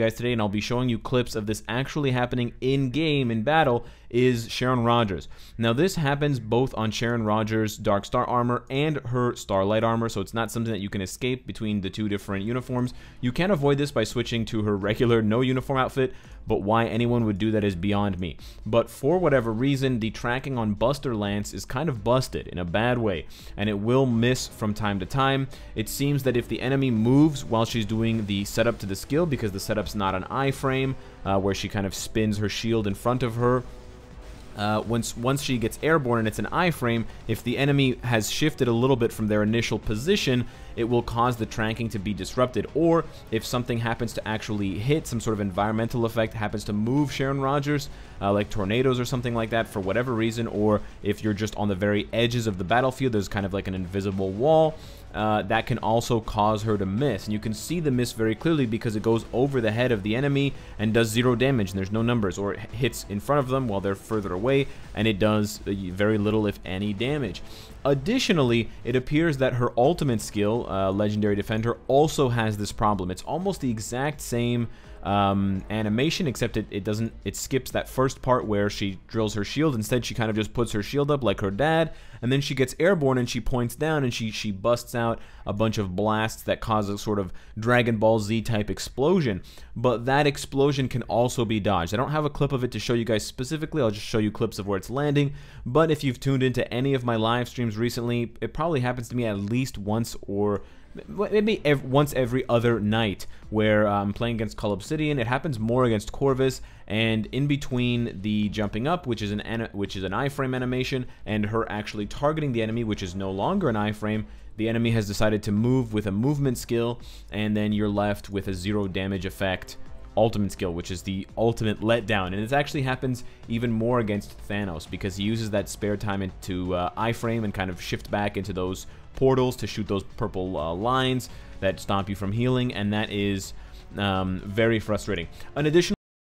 guys today, and I'll be showing you clips of this actually happening in-game, in battle, is Sharon Rogers. Now, this happens both on Sharon Rogers' Dark Star armor and her Starlight armor, so it's not something that you can escape between the two different uniforms. You can avoid this by switching to her regular no uniform outfit, but why anyone would do that is beyond me. But for whatever reason, the tracking on Buster Lance is kind of busted in a bad way, and it will miss from time to time. It seems that if the enemy moves while she's doing the setup to the skill, because the setup's not an iframe, where she kind of spins her shield in front of her, once she gets airborne and it's an iframe, if the enemy has shifted a little bit from their initial position, it will cause the tracking to be disrupted. Or if something happens to actually hit, some sort of environmental effect happens to move Sharon Rogers, like tornadoes or something like that for whatever reason, or if you're just on the very edges of the battlefield, there's kind of like an invisible wall, that can also cause her to miss. And you can see the miss very clearly because it goes over the head of the enemy and does 0 damage, and there's no numbers, or it hits in front of them while they're further away and it does very little, if any, damage. Additionally, it appears that her ultimate skill, Legendary Defender, also has this problem. It's almost the exact same animation, except it skips that first part where she drills her shield. Instead, she kind of just puts her shield up like her dad, and then she gets airborne and she points down and she busts out a bunch of blasts that cause a sort of Dragon Ball Z type explosion. But that explosion can also be dodged. I don't have a clip of it to show you guys specifically. I'll just show you clips of where it's landing. But if you've tuned into any of my live streams recently, it probably happens to me at least once, or maybe once every other night, where I'm playing against Call Obsidian. It happens more against Corvus, and in between the jumping up, which is an iframe animation, and her actually targeting the enemy, which is no longer an iframe, the enemy has decided to move with a movement skill, and then you're left with a 0 damage effect ultimate skill, which is the ultimate letdown. And it actually happens even more against Thanos, because he uses that spare time into iframe and kind of shift back into those portals to shoot those purple lines that stop you from healing, and that is very frustrating. An additional